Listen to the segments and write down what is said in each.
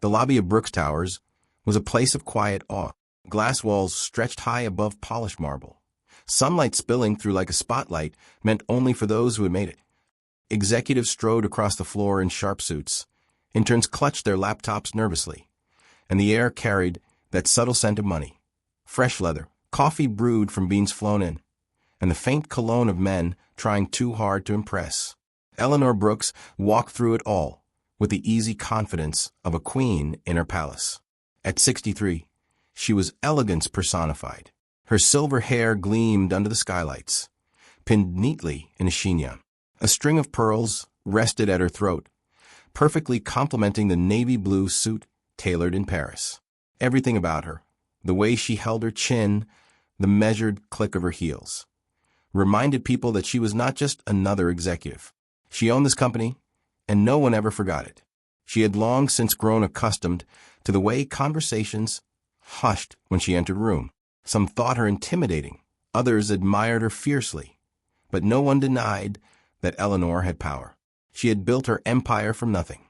The lobby of Brooks Towers was a place of quiet awe. Glass walls stretched high above polished marble. Sunlight spilling through like a spotlight meant only for those who had made it. Executives strode across the floor in sharp suits. Interns clutched their laptops nervously, and the air carried that subtle scent of money. Fresh leather, coffee brewed from beans flown in, and the faint cologne of men trying too hard to impress. Eleanor Brooks walked through it all with the easy confidence of a queen in her palace. At 63, she was elegance personified. Her silver hair gleamed under the skylights, pinned neatly in a chignon. A string of pearls rested at her throat, perfectly complementing the navy blue suit tailored in Paris. Everything about her, the way she held her chin, the measured click of her heels, reminded people that she was not just another executive. She owned this company, and no one ever forgot it. She had long since grown accustomed to the way conversations hushed when she entered a room. Some thought her intimidating, others admired her fiercely, but no one denied that Eleanor had power. She had built her empire from nothing,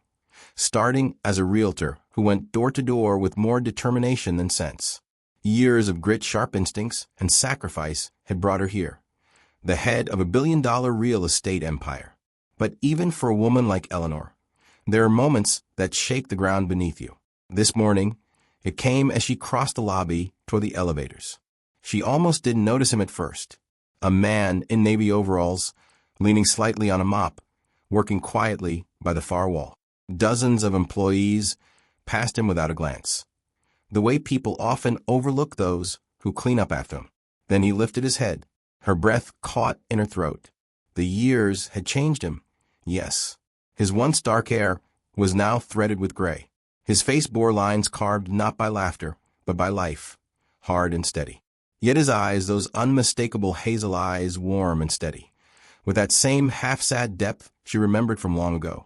starting as a realtor who went door to door with more determination than sense. Years of grit, sharp instincts, and sacrifice had brought her here, the head of a billion-dollar real estate empire. But even for a woman like Eleanor, there are moments that shake the ground beneath you. This morning, it came as she crossed the lobby toward the elevators. She almost didn't notice him at first. A man in navy overalls, leaning slightly on a mop, working quietly by the far wall. Dozens of employees passed him without a glance, the way people often overlook those who clean up after them. Then he lifted his head. Her breath caught in her throat. The years had changed him. Yes. His once dark hair was now threaded with gray. His face bore lines carved not by laughter, but by life, hard and steady. Yet his eyes, those unmistakable hazel eyes, warm and steady, with that same half-sad depth she remembered from long ago,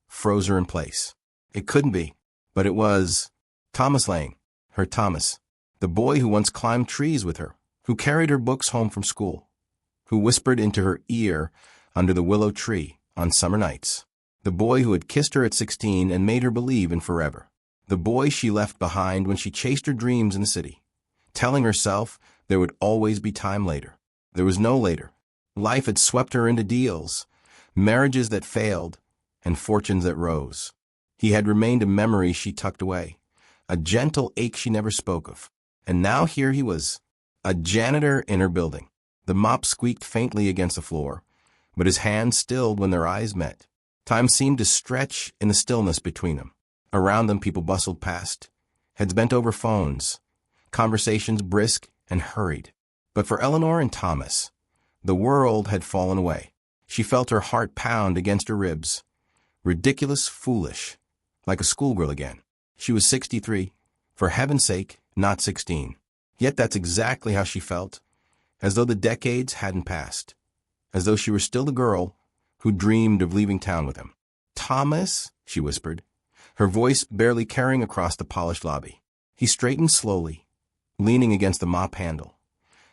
froze her in place. It couldn't be, but it was Thomas Lane, her Thomas, the boy who once climbed trees with her, who carried her books home from school, who whispered into her ear under the willow tree on summer nights, the boy who had kissed her at 16 and made her believe in forever, the boy she left behind when she chased her dreams in the city, telling herself there would always be time later. There was no later. Life had swept her into deals, marriages that failed, and fortunes that rose. He had remained a memory she tucked away, a gentle ache she never spoke of. And now here he was, a janitor in her building. The mop squeaked faintly against the floor, but his hands stilled when their eyes met. Time seemed to stretch in the stillness between them. Around them, people bustled past, heads bent over phones, conversations brisk and hurried. But for Eleanor and Thomas, the world had fallen away. She felt her heart pound against her ribs. Ridiculous, foolish, like a schoolgirl again. She was 63, for heaven's sake, not 16. Yet that's exactly how she felt, as though the decades hadn't passed, as though she were still the girl who dreamed of leaving town with him. "Thomas," she whispered, her voice barely carrying across the polished lobby. He straightened slowly, leaning against the mop handle,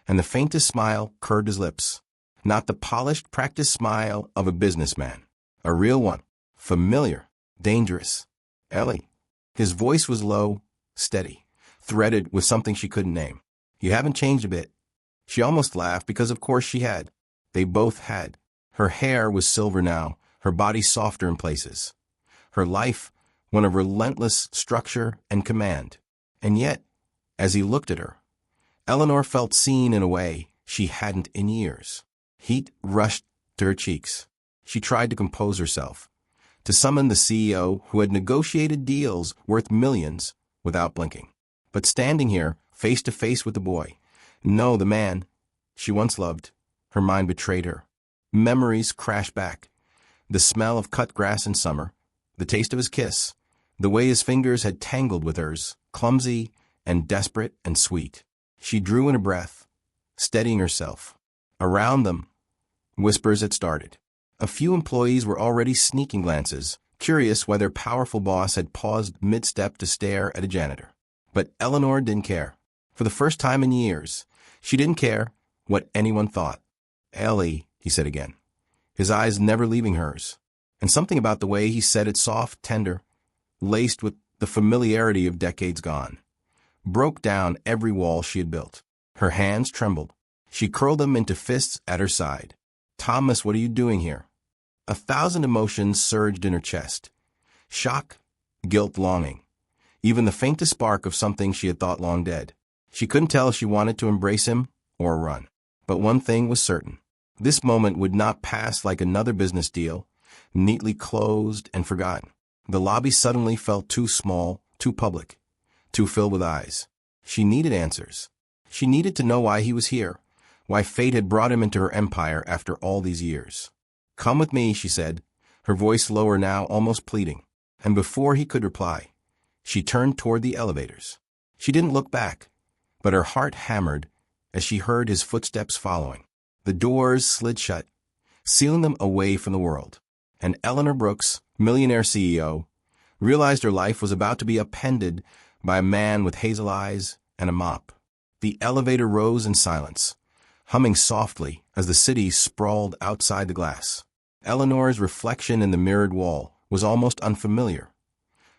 and the faintest smile curved his lips. Not the polished, practiced smile of a businessman. A real one. Familiar. Dangerous. "Ellie." His voice was low, steady, threaded with something she couldn't name. "You haven't changed a bit." She almost laughed because of course she had. They both had. Her hair was silver now, her body softer in places. Her life one of relentless structure and command. And yet, as he looked at her, Eleanor felt seen in a way she hadn't in years. Heat rushed to her cheeks. She tried to compose herself, to summon the CEO who had negotiated deals worth millions without blinking. But standing here, face to face with the boy, no, the man she once loved, her mind betrayed her. Memories crashed back. The smell of cut grass in summer, the taste of his kiss, the way his fingers had tangled with hers, clumsy and desperate and sweet. She drew in a breath, steadying herself. Around them, whispers had started. A few employees were already sneaking glances, curious why their powerful boss had paused mid-step to stare at a janitor. But Eleanor didn't care. For the first time in years, she didn't care what anyone thought. "Ellie," he said again, his eyes never leaving hers. And something about the way he said it, soft, tender, laced with the familiarity of decades gone, broke down every wall she had built. Her hands trembled. She curled them into fists at her side. "Thomas, what are you doing here?" 1,000 emotions surged in her chest. Shock, guilt, longing. Even the faintest spark of something she had thought long dead. She couldn't tell if she wanted to embrace him or run. But one thing was certain. This moment would not pass like another business deal, neatly closed and forgotten. The lobby suddenly felt too small, too public, too filled with eyes. She needed answers. She needed to know why he was here, why fate had brought him into her empire after all these years. "Come with me," she said, her voice lower now, almost pleading. And before he could reply, she turned toward the elevators. She didn't look back, but her heart hammered as she heard his footsteps following. The doors slid shut, sealing them away from the world. And Eleanor Brooks, Millionaire CEO, realized her life was about to be upended by a man with hazel eyes and a mop. The elevator rose in silence, humming softly as the city sprawled outside the glass. Eleanor's reflection in the mirrored wall was almost unfamiliar.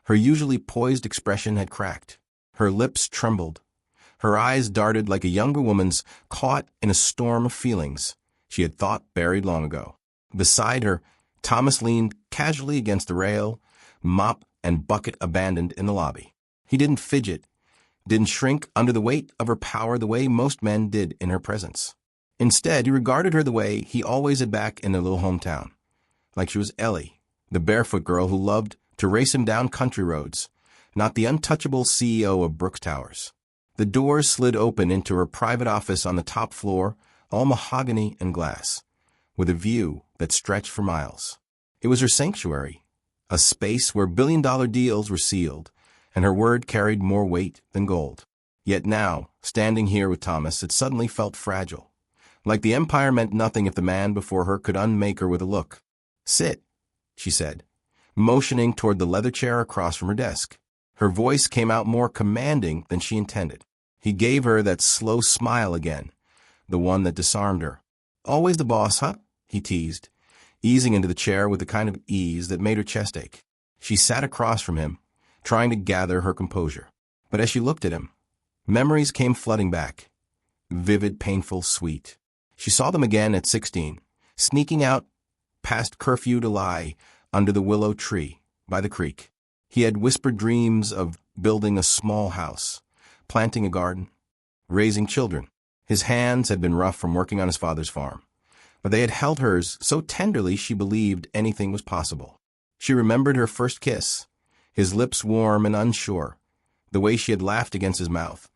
Her usually poised expression had cracked. Her lips trembled. Her eyes darted like a younger woman's caught in a storm of feelings she had thought buried long ago. Beside her, Thomas leaned casually against the rail, mop and bucket abandoned in the lobby. He didn't fidget, didn't shrink under the weight of her power the way most men did in her presence. Instead, he regarded her the way he always had back in their little hometown, like she was Ellie, the barefoot girl who loved to race him down country roads, not the untouchable CEO of Brooks Towers. The doors slid open into her private office on the top floor, all mahogany and glass, with a view that stretched for miles. It was her sanctuary, a space where billion-dollar deals were sealed, and her word carried more weight than gold. Yet now, standing here with Thomas, it suddenly felt fragile, like the empire meant nothing if the man before her could unmake her with a look. "Sit," she said, motioning toward the leather chair across from her desk. Her voice came out more commanding than she intended. He gave her that slow smile again, the one that disarmed her. "Always the boss, huh?" he teased, easing into the chair with the kind of ease that made her chest ache. She sat across from him, trying to gather her composure. But as she looked at him, memories came flooding back. Vivid, painful, sweet. She saw them again at 16, sneaking out past curfew to lie under the willow tree by the creek. He had whispered dreams of building a small house, planting a garden, raising children. His hands had been rough from working on his father's farm, but they had held hers so tenderly she believed anything was possible. She remembered her first kiss, his lips warm and unsure, the way she had laughed against his mouth,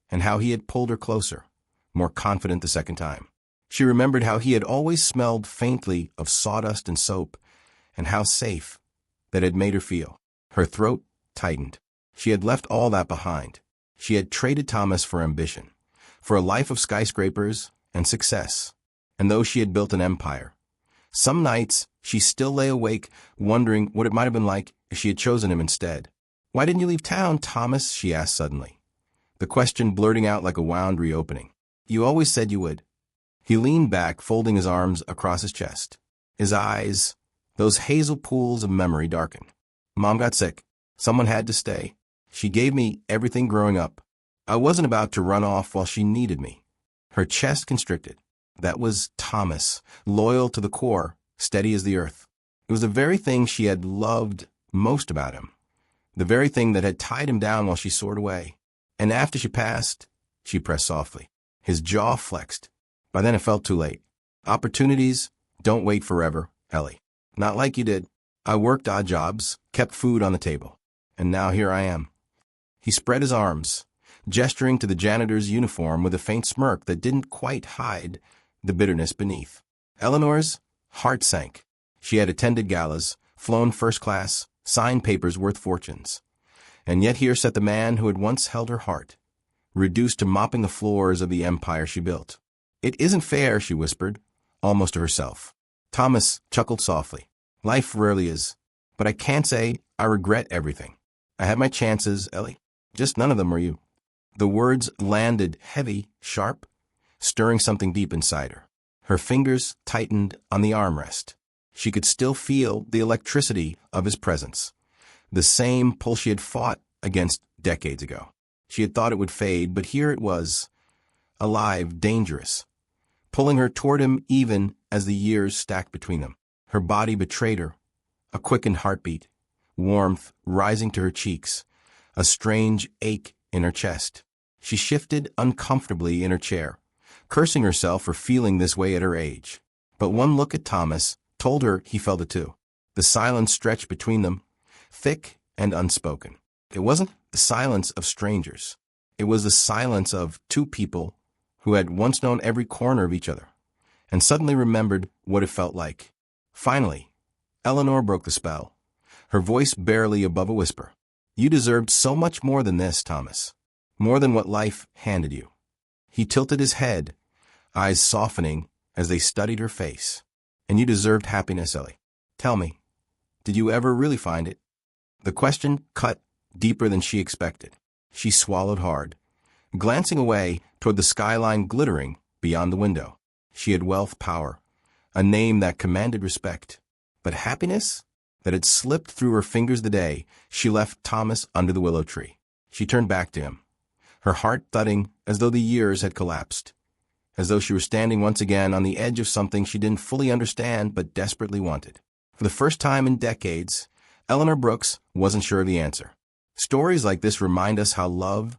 and how he had pulled her closer, more confident the second time. She remembered how he had always smelled faintly of sawdust and soap, and how safe that had made her feel. Her throat tightened. She had left all that behind. She had traded Thomas for ambition, for a life of skyscrapers and success. And though she had built an empire, some nights she still lay awake wondering what it might have been like if she had chosen him instead. "Why didn't you leave town, Thomas?" she asked suddenly, the question blurting out like a wound reopening. "You always said you would." He leaned back, folding his arms across his chest. His eyes, those hazel pools of memory, darkened. "Mom got sick. Someone had to stay. She gave me everything growing up. I wasn't about to run off while she needed me." Her chest constricted. That was Thomas, loyal to the core, steady as the earth. It was the very thing she had loved most about him, the very thing that had tied him down while she soared away. And after she passed, she pressed softly. His jaw flexed. By then it felt too late. "Opportunities don't wait forever, Ellie. Not like you did. I worked odd jobs, kept food on the table. And now here I am." He spread his arms, gesturing to the janitor's uniform with a faint smirk that didn't quite hide the bitterness beneath. Eleanor's heart sank. She had attended galas, flown first class, signed papers worth fortunes. And yet here sat the man who had once held her heart, reduced to mopping the floors of the empire she built. "It isn't fair," she whispered, almost to herself. Thomas chuckled softly. "Life rarely is, but I can't say I regret everything. I had my chances, Ellie. Just none of them were you." The words landed heavy, sharp, stirring something deep inside her. Her fingers tightened on the armrest. She could still feel the electricity of his presence, The same pull she had fought against decades ago. She had thought it would fade, but here it was, alive, dangerous, pulling her toward him even as the years stacked between them. Her body betrayed her, a quickened heartbeat, warmth rising to her cheeks, a strange ache in her chest. She shifted uncomfortably in her chair, cursing herself for feeling this way at her age. But one look at Thomas told her he felt it too. The silence stretched between them, thick and unspoken. It wasn't the silence of strangers. It was the silence of two people who had once known every corner of each other, and suddenly remembered what it felt like. Finally, Eleanor broke the spell, her voice barely above a whisper. "You deserved so much more than this, Thomas. More than what life handed you." He tilted his head, eyes softening as they studied her face. "And you deserved happiness, Ellie. Tell me, did you ever really find it?" The question cut deeper than she expected. She swallowed hard, glancing away toward the skyline glittering beyond the window. She had wealth, power, a name that commanded respect. But happiness? That had slipped through her fingers the day she left Thomas under the willow tree. She turned back to him, her heart thudding as though the years had collapsed, as though she were standing once again on the edge of something she didn't fully understand but desperately wanted. For the first time in decades, Eleanor Brooks wasn't sure of the answer. Stories like this remind us how love,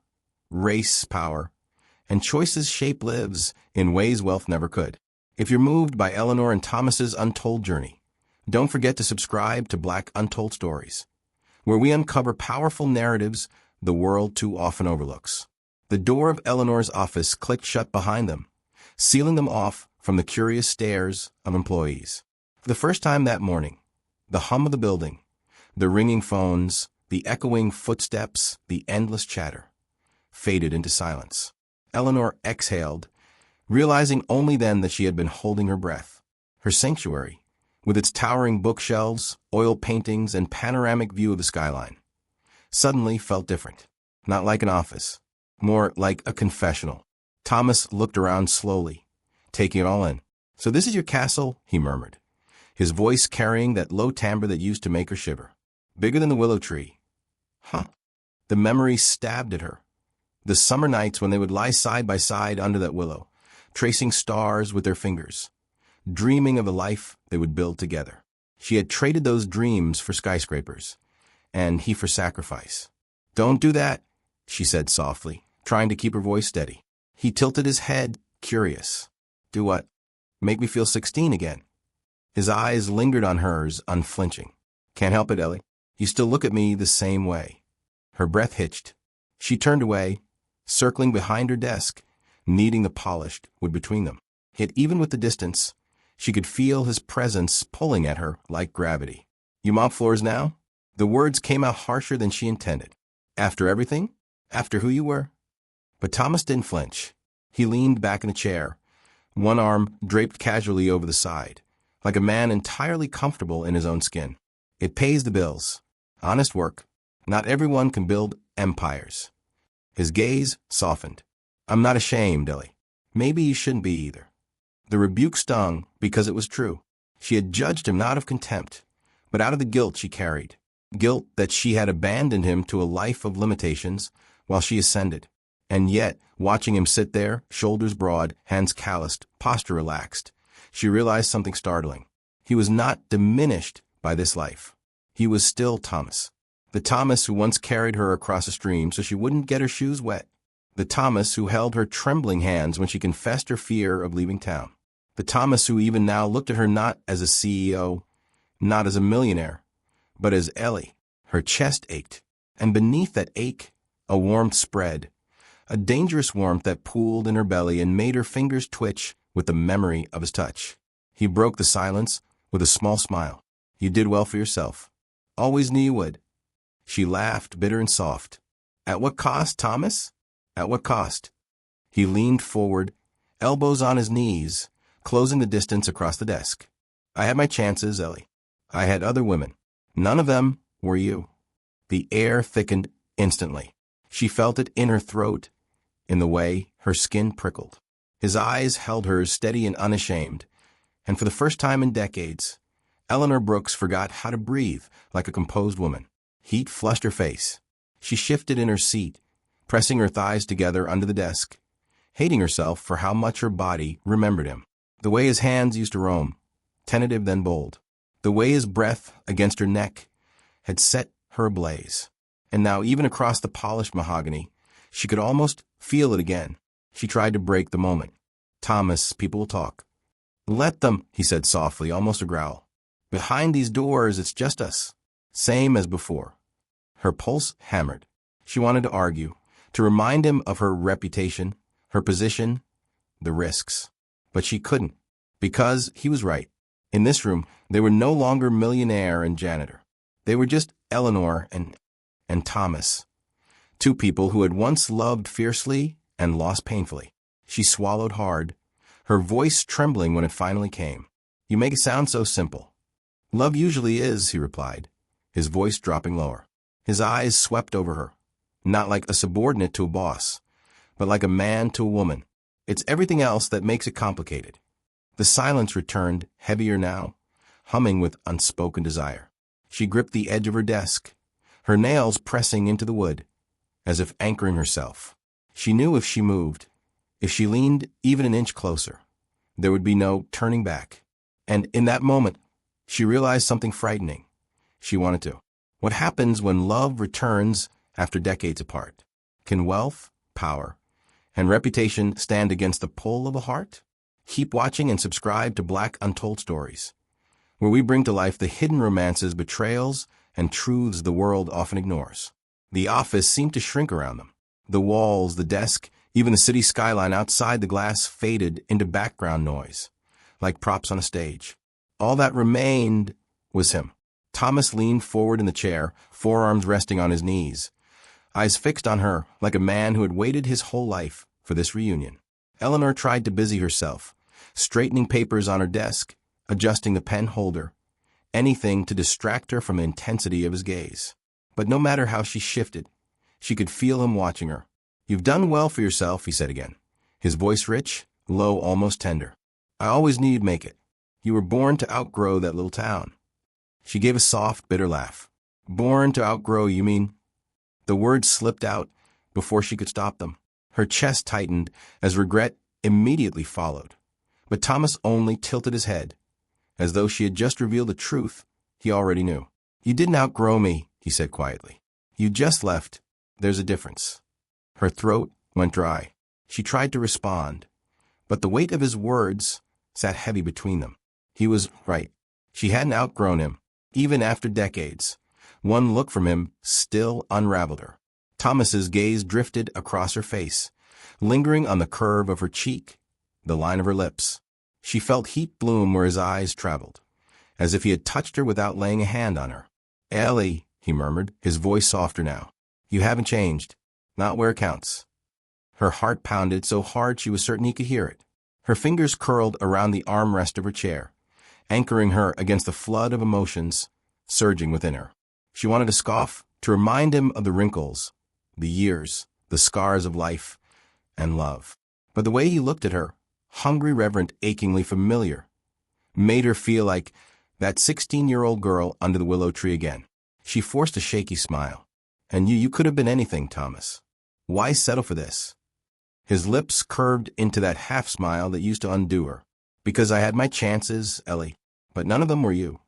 race, power, and choices shape lives in ways wealth never could. If you're moved by Eleanor and Thomas's Untold journey, don't forget to subscribe to Black Untold Stories, where we uncover powerful narratives the world too often overlooks. The door of Eleanor's office clicked shut behind them, sealing them off from the curious stares of employees. For the first time that morning, the hum of the building, the ringing phones, the echoing footsteps, the endless chatter, faded into silence. Eleanor exhaled, realizing only then that she had been holding her breath. Her sanctuary, with its towering bookshelves, oil paintings, and panoramic view of the skyline, suddenly felt different. Not like an office, more like a confessional. Thomas looked around slowly, taking it all in. "So this is your castle?" he murmured, his voice carrying that low timbre that used to make her shiver. "Bigger than the willow tree." Huh. The memory stabbed at her. The summer nights when they would lie side by side under that willow, tracing stars with their fingers, dreaming of a life they would build together. She had traded those dreams for skyscrapers, and he for sacrifice. "Don't do that," she said softly, trying to keep her voice steady. He tilted his head, curious. "Do what? Make me feel 16 again?" His eyes lingered on hers, unflinching. "Can't help it, Ellie. You still look at me the same way." Her breath hitched. She turned away, circling behind her desk, kneading the polished wood between them. Yet even with the distance, she could feel his presence pulling at her like gravity. "You mop floors now?" The words came out harsher than she intended. "After everything? After who you were?" But Thomas didn't flinch. He leaned back in a chair, one arm draped casually over the side, like a man entirely comfortable in his own skin. "It pays the bills. Honest work. Not everyone can build empires." His gaze softened. "I'm not ashamed, Ellie. Maybe you shouldn't be either." The rebuke stung because it was true. She had judged him not of contempt, but out of the guilt she carried. Guilt that she had abandoned him to a life of limitations while she ascended. And yet, watching him sit there, shoulders broad, hands calloused, posture relaxed, she realized something startling. He was not diminished by this life. He was still Thomas. The Thomas who once carried her across a stream so she wouldn't get her shoes wet. The Thomas who held her trembling hands when she confessed her fear of leaving town. The Thomas who even now looked at her not as a CEO, not as a millionaire, but as Ellie. Her chest ached, and beneath that ache, a warmth spread, a dangerous warmth that pooled in her belly and made her fingers twitch with the memory of his touch. He broke the silence with a small smile. "You did well for yourself. Always knew you would." She laughed, bitter and soft. "At what cost, Thomas? At what cost?" He leaned forward, elbows on his knees, closing the distance across the desk. "I had my chances, Ellie. I had other women. None of them were you." The air thickened instantly. She felt it in her throat, in the way her skin prickled. His eyes held hers steady and unashamed, and for the first time in decades, Eleanor Brooks forgot how to breathe like a composed woman. Heat flushed her face. She shifted in her seat, pressing her thighs together under the desk, hating herself for how much her body remembered him. The way his hands used to roam, tentative then bold. The way his breath against her neck had set her ablaze. And now, even across the polished mahogany, she could almost feel it again. She tried to break the moment. "Thomas, people will talk." "Let them," he said softly, almost a growl. "Behind these doors, it's just us. Same as before." Her pulse hammered. She wanted to argue, to remind him of her reputation, her position, the risks. But she couldn't, because he was right. In this room, they were no longer Millionaire and Janitor. They were just Eleanor and Thomas, two people who had once loved fiercely and lost painfully. She swallowed hard, her voice trembling when it finally came. "You make it sound so simple." "Love usually is," he replied, his voice dropping lower. His eyes swept over her, not like a subordinate to a boss, but like a man to a woman. "It's everything else that makes it complicated." The silence returned, heavier now, humming with unspoken desire. She gripped the edge of her desk, her nails pressing into the wood, as if anchoring herself. She knew if she moved, if she leaned even an inch closer, there would be no turning back. And in that moment, she realized something frightening. She wanted to. What happens when love returns after decades apart? Can wealth, power, and reputation stand against the pull of a heart? Keep watching and subscribe to Black Untold Stories, where we bring to life the hidden romances, betrayals, and truths the world often ignores. The office seemed to shrink around them. The walls, the desk, even the city skyline outside the glass faded into background noise, like props on a stage. All that remained was him. Thomas leaned forward in the chair, forearms resting on his knees, eyes fixed on her like a man who had waited his whole life for this reunion. Eleanor tried to busy herself, straightening papers on her desk, adjusting the pen holder, anything to distract her from the intensity of his gaze. But no matter how she shifted, she could feel him watching her. "You've done well for yourself," he said again, his voice rich, low, almost tender. "I always knew you'd make it. You were born to outgrow that little town." She gave a soft, bitter laugh. "Born to outgrow, you mean?" The words slipped out before she could stop them. Her chest tightened as regret immediately followed. But Thomas only tilted his head, as though she had just revealed a truth he already knew. "You didn't outgrow me," he said quietly. "You just left. There's a difference." Her throat went dry. She tried to respond, but the weight of his words sat heavy between them. He was right. She hadn't outgrown him, even after decades. One look from him still unraveled her. Thomas's gaze drifted across her face, lingering on the curve of her cheek, the line of her lips. She felt heat bloom where his eyes traveled, as if he had touched her without laying a hand on her. "Ellie," he murmured, his voice softer now. "You haven't changed. Not where it counts." Her heart pounded so hard she was certain he could hear it. Her fingers curled around the armrest of her chair, anchoring her against the flood of emotions surging within her. She wanted to scoff, to remind him of the wrinkles, the years, the scars of life and love. But the way he looked at her, hungry, reverent, achingly familiar, made her feel like that 16-year-old girl under the willow tree again. She forced a shaky smile. "And you could have been anything, Thomas. Why settle for this?" His lips curved into that half-smile that used to undo her. "Because I had my chances, Ellie, but none of them were you."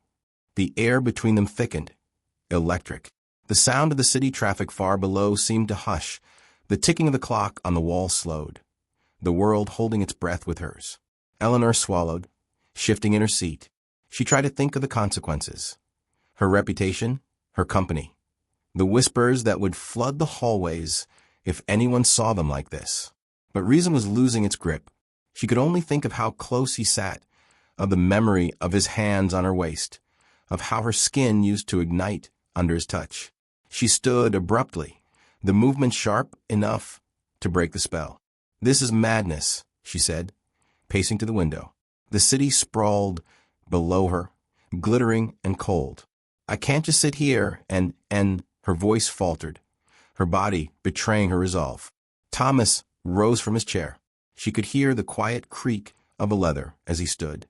The air between them thickened, electric. The sound of the city traffic far below seemed to hush. The ticking of the clock on the wall slowed, the world holding its breath with hers. Eleanor swallowed, shifting in her seat. She tried to think of the consequences. Her reputation, her company, the whispers that would flood the hallways if anyone saw them like this. But reason was losing its grip. She could only think of how close he sat, of the memory of his hands on her waist, of how her skin used to ignite under his touch. She stood abruptly, the movement sharp enough to break the spell. "This is madness," she said, pacing to the window. The city sprawled below her, glittering and cold. "I can't just sit here and her voice faltered, her body betraying her resolve. Thomas rose from his chair. She could hear the quiet creak of a leather as he stood,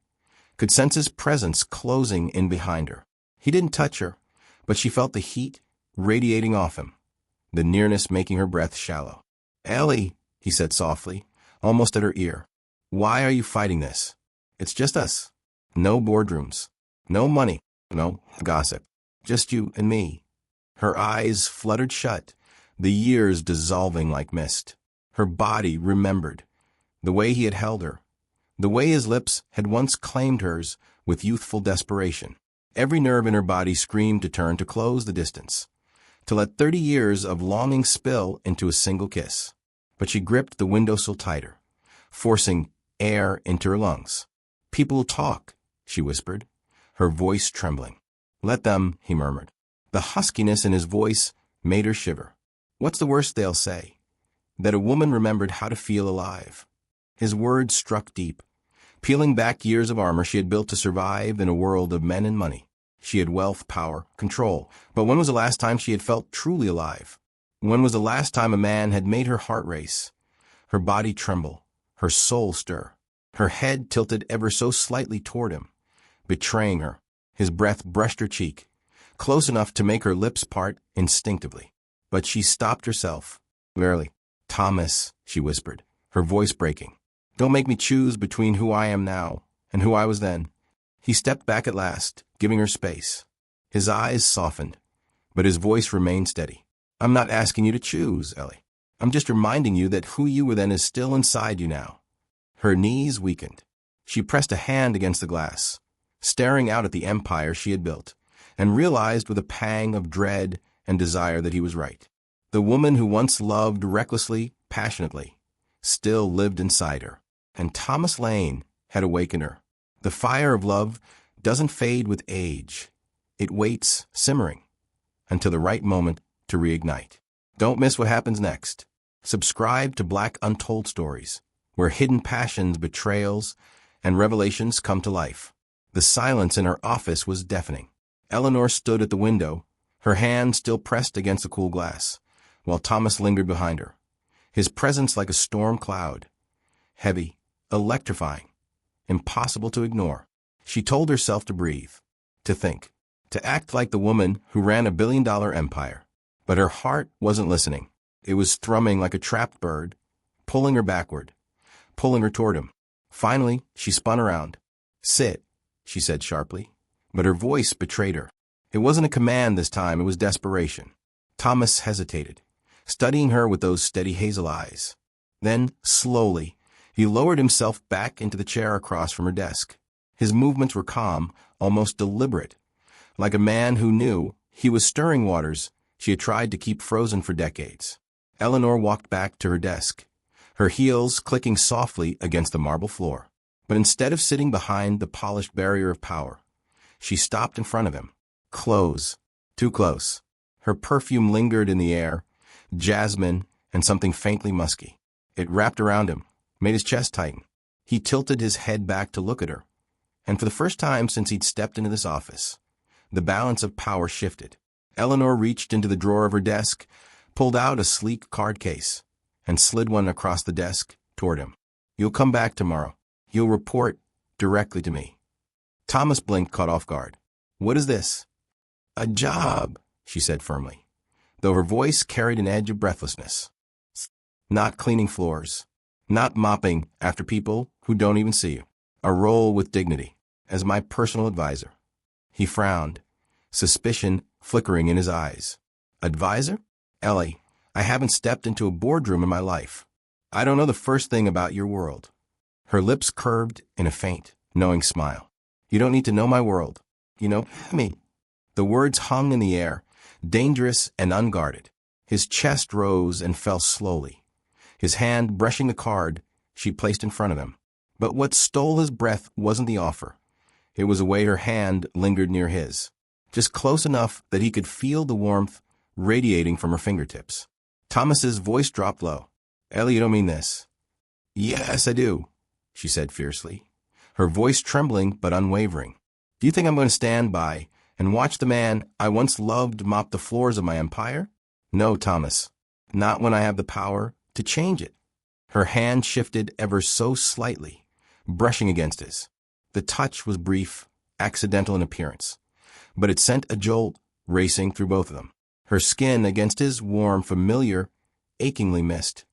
could sense his presence closing in behind her. He didn't touch her, but she felt the heat radiating off him, the nearness making her breath shallow. "Ellie," he said softly, almost at her ear, "why are you fighting this? It's just us. No boardrooms. No money. No gossip. Just you and me." Her eyes fluttered shut, the years dissolving like mist. Her body remembered the way he had held her, the way his lips had once claimed hers with youthful desperation. Every nerve in her body screamed to turn to close the distance, to let 30 years of longing spill into a single kiss. But she gripped the windowsill tighter, forcing air into her lungs. "People will talk," she whispered, her voice trembling. "Let them," he murmured. The huskiness in his voice made her shiver. "What's the worst they'll say? That a woman remembered how to feel alive." His words struck deep, peeling back years of armor she had built to survive in a world of men and money. She had wealth, power, control. But when was the last time she had felt truly alive? When was the last time a man had made her heart race, her body tremble, her soul stir? Her head tilted ever so slightly toward him, betraying her. His breath brushed her cheek, close enough to make her lips part instinctively. But she stopped herself. "Verily, Thomas," she whispered, her voice breaking, "don't make me choose between who I am now and who I was then." He stepped back at last, giving her space. His eyes softened, but his voice remained steady. "I'm not asking you to choose, Ellie. I'm just reminding you that who you were then is still inside you now." Her knees weakened. She pressed a hand against the glass, staring out at the empire she had built, and realized with a pang of dread and desire that he was right. The woman who once loved recklessly, passionately, still lived inside her, and Thomas Lane had awakened her. The fire of love doesn't fade with age. It waits, simmering, until the right moment to reignite. Don't miss what happens next. Subscribe to Black Untold Stories, where hidden passions, betrayals, and revelations come to life. The silence in her office was deafening. Eleanor stood at the window, her hand still pressed against the cool glass, while Thomas lingered behind her, his presence like a storm cloud, heavy, electrifying, impossible to ignore. She told herself to breathe, to think, to act like the woman who ran a billion-dollar empire. But her heart wasn't listening. It was thrumming like a trapped bird, pulling her backward, pulling her toward him. Finally, she spun around. "Sit," she said sharply, but her voice betrayed her. It wasn't a command this time, it was desperation. Thomas hesitated, studying her with those steady hazel eyes. Then, slowly, he lowered himself back into the chair across from her desk. His movements were calm, almost deliberate, like a man who knew he was stirring waters she had tried to keep frozen for decades. Eleanor walked back to her desk, her heels clicking softly against the marble floor. But instead of sitting behind the polished barrier of power, she stopped in front of him. Close, too close. Her perfume lingered in the air, jasmine and something faintly musky. It wrapped around him, made his chest tighten. He tilted his head back to look at her, and for the first time since he'd stepped into this office, the balance of power shifted. Eleanor reached into the drawer of her desk, pulled out a sleek card case, and slid one across the desk toward him. "You'll come back tomorrow. You'll report directly to me." Thomas blinked, caught off guard. "What is this?" "A job," she said firmly, though her voice carried an edge of breathlessness. "Not cleaning floors, not mopping after people who don't even see you. A role with dignity, as my personal advisor." He frowned, suspicion flickering in his eyes. "Advisor? Ellie, I haven't stepped into a boardroom in my life. I don't know the first thing about your world." Her lips curved in a faint, knowing smile. "You don't need to know my world. You know me." The words hung in the air, dangerous and unguarded. His chest rose and fell slowly, his hand brushing the card she placed in front of him. But what stole his breath wasn't the offer. It was the way her hand lingered near his, just close enough that he could feel the warmth radiating from her fingertips. Thomas's voice dropped low. "Ellie, you don't mean this." "Yes, I do," she said fiercely, her voice trembling but unwavering. "Do you think I'm going to stand by and watch the man I once loved mop the floors of my empire? No, Thomas, not when I have the power to change it." Her hand shifted ever so slightly, brushing against his. The touch was brief, accidental in appearance, but it sent a jolt racing through both of them. Her skin against his warm, familiar, achingly missed,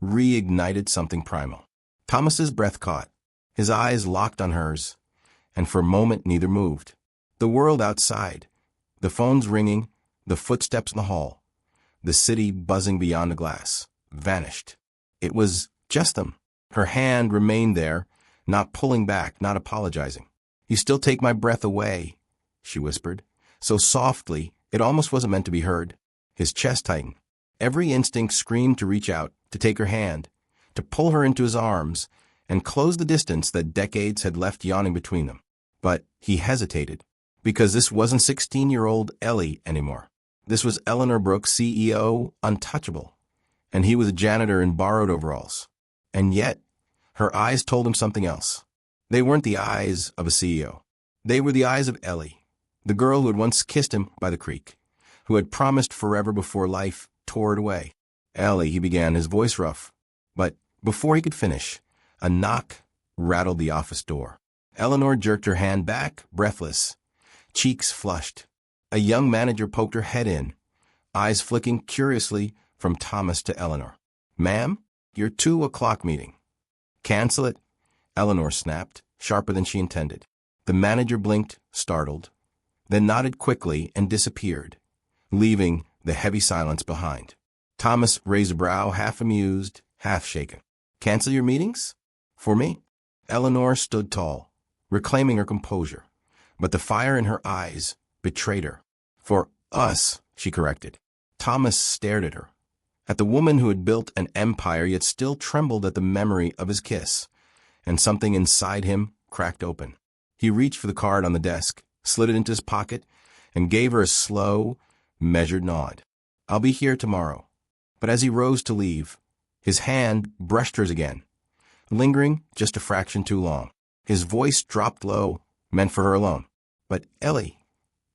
reignited something primal. Thomas's breath caught, his eyes locked on hers, and for a moment neither moved. The world outside, the phones ringing, the footsteps in the hall, the city buzzing beyond the glass, vanished. It was just them. Her hand remained there, not pulling back, not apologizing. "You still take my breath away," she whispered, so softly it almost wasn't meant to be heard. His chest tightened. Every instinct screamed to reach out, to take her hand, to pull her into his arms, and close the distance that decades had left yawning between them. But he hesitated, because this wasn't 16-year-old Ellie anymore. This was Eleanor Brooks, CEO, Untouchable, and he was a janitor in borrowed overalls. And yet, her eyes told him something else. They weren't the eyes of a CEO. They were the eyes of Ellie, the girl who had once kissed him by the creek, who had promised forever before life tore it away. "Ellie," he began, his voice rough. But before he could finish, a knock rattled the office door. Eleanor jerked her hand back, breathless, cheeks flushed. A young manager poked her head in, eyes flicking curiously from Thomas to Eleanor. "Ma'am, your 2 o'clock meeting." "Cancel it," Eleanor snapped, sharper than she intended. The manager blinked, startled, then nodded quickly and disappeared, leaving the heavy silence behind. Thomas raised a brow, half amused, half shaken. "Cancel your meetings? For me?" Eleanor stood tall, reclaiming her composure, but the fire in her eyes betrayed her. "For us," she corrected. Thomas stared at her, at the woman who had built an empire yet still trembled at the memory of his kiss, and something inside him cracked open. He reached for the card on the desk, slid it into his pocket, and gave her a slow, measured nod. "I'll be here tomorrow." But as he rose to leave, his hand brushed hers again, lingering just a fraction too long. His voice dropped low, meant for her alone. "But Ellie,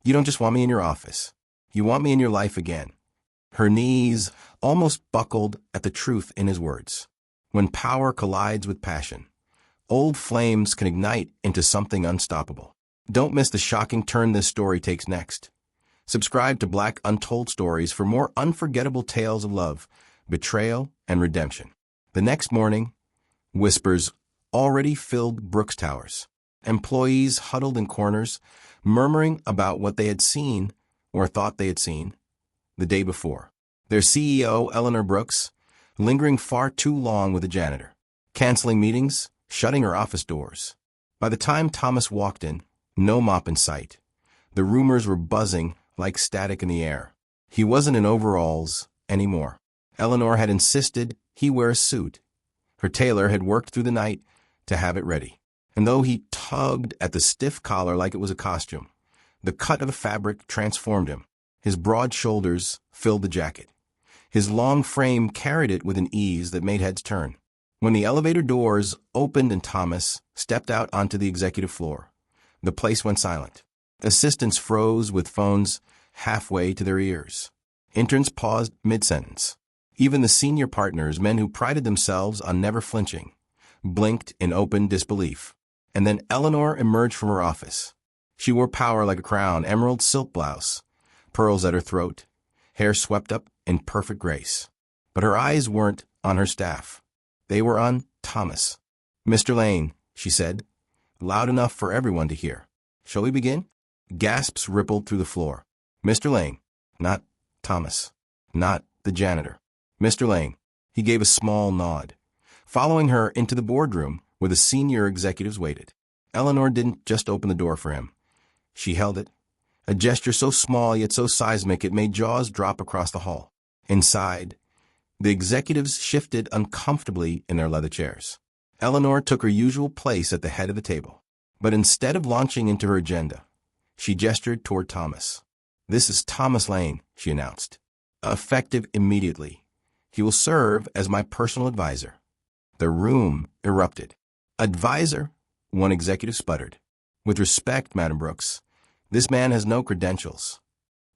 you don't just want me in your office. You want me in your life again." Her knees almost buckled at the truth in his words. When power collides with passion, old flames can ignite into something unstoppable. Don't miss the shocking turn this story takes next. Subscribe to Black Untold Stories for more unforgettable tales of love, betrayal, and redemption. The next morning, whispers already filled Brooks Towers. Employees huddled in corners, murmuring about what they had seen, or thought they had seen, the day before. Their CEO, Eleanor Brooks, lingering far too long with the janitor, canceling meetings, shutting her office doors. By the time Thomas walked in, no mop in sight. The rumors were buzzing like static in the air. He wasn't in overalls anymore. Eleanor had insisted he wear a suit. Her tailor had worked through the night to have it ready. And though he tugged at the stiff collar like it was a costume, the cut of the fabric transformed him. His broad shoulders filled the jacket. His long frame carried it with an ease that made heads turn. When the elevator doors opened and Thomas stepped out onto the executive floor, the place went silent. Assistants froze with phones halfway to their ears. Interns paused mid-sentence. Even the senior partners, men who prided themselves on never flinching, blinked in open disbelief. And then Eleanor emerged from her office. She wore power like a crown, emerald silk blouse, pearls at her throat, hair swept up in perfect grace. But her eyes weren't on her staff. They were on Thomas. "Mr. Lane," she said, loud enough for everyone to hear. "Shall we begin?" Gasps rippled through the floor. "Mr. Lane," not Thomas, not the janitor. "Mr. Lane." He gave a small nod, following her into the boardroom where the senior executives waited. Eleanor didn't just open the door for him. She held it, a gesture so small yet so seismic it made jaws drop across the hall. Inside, the executives shifted uncomfortably in their leather chairs. Eleanor took her usual place at the head of the table. But instead of launching into her agenda, she gestured toward Thomas. "This is Thomas Lane," she announced. "Effective immediately. He will serve as my personal advisor." The room erupted. "Advisor?" one executive sputtered. "With respect, Madam Brooks, this man has no credentials."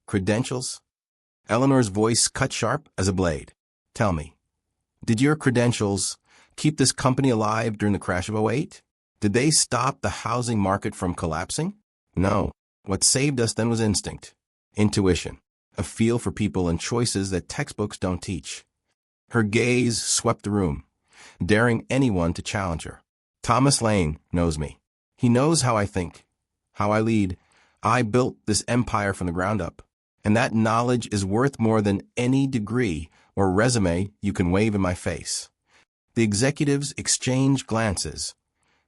"Credentials?" Eleanor's voice cut sharp as a blade. "Tell me, did your credentials keep this company alive during the crash of '08? Did they stop the housing market from collapsing? No. What saved us then was instinct, intuition. a feel for people and choices that textbooks don't teach. Her gaze swept the room, daring anyone to challenge her. Thomas Lane knows me. He knows how I think, how I lead. I built this empire from the ground up, and that knowledge is worth more than any degree or resume you can wave in my face. The executives exchanged glances,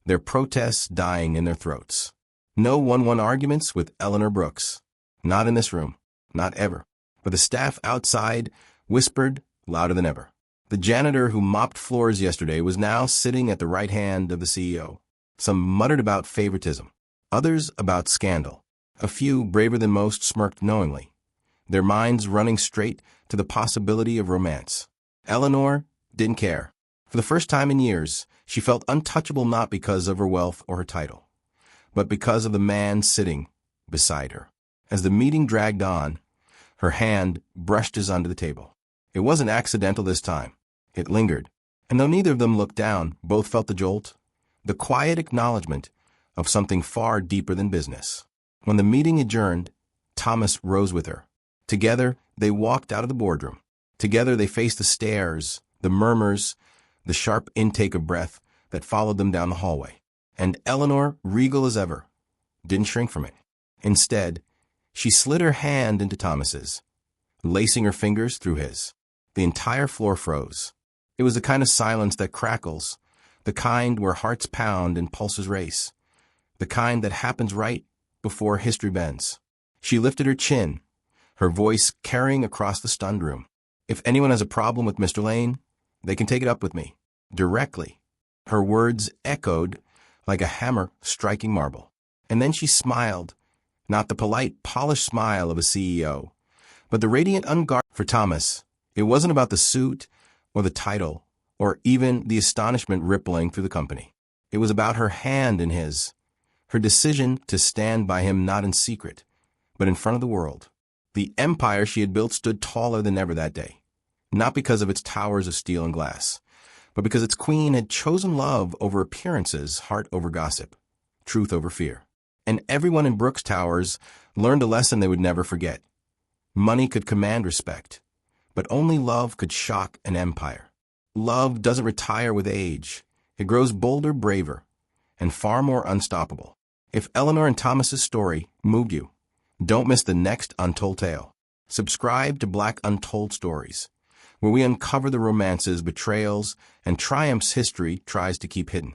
their protests dying in their throats. No one-on-one arguments with Eleanor Brooks. Not in this room. Not ever. But the staff outside whispered louder than ever. The janitor who mopped floors yesterday was now sitting at the right hand of the CEO. Some muttered about favoritism. Others about scandal. A few, braver than most, smirked knowingly, their minds running straight to the possibility of romance. Eleanor didn't care. For the first time in years, she felt untouchable not because of her wealth or her title, but because of the man sitting beside her. As the meeting dragged on, her hand brushed his under the table. It wasn't accidental this time. It lingered. And though neither of them looked down, both felt the jolt, the quiet acknowledgement of something far deeper than business. When the meeting adjourned, Thomas rose with her. Together, they walked out of the boardroom. Together, they faced the stares, the murmurs, the sharp intake of breath that followed them down the hallway. And Eleanor, regal as ever, didn't shrink from it. Instead, she slid her hand into Thomas's, lacing her fingers through his. The entire floor froze. It was the kind of silence that crackles, the kind where hearts pound and pulses race, the kind that happens right before history bends. She lifted her chin, her voice carrying across the stunned room. If anyone has a problem with Mr. Lane, they can take it up with me, directly. Her words echoed like a hammer striking marble. And then she smiled, not the polite, polished smile of a CEO, but the radiant unguarded. For Thomas, it wasn't about the suit or the title or even the astonishment rippling through the company. It was about her hand in his, her decision to stand by him not in secret, but in front of the world. The empire she had built stood taller than ever that day, not because of its towers of steel and glass, but because its queen had chosen love over appearances, heart over gossip, truth over fear. And everyone in Brooks Towers learned a lesson they would never forget. Money could command respect, but only love could shock an empire. Love doesn't retire with age. It grows bolder, braver, and far more unstoppable. If Eleanor and Thomas's story moved you, don't miss the next Untold tale. Subscribe to Black Untold Stories, where we uncover the romances, betrayals, and triumphs history tries to keep hidden.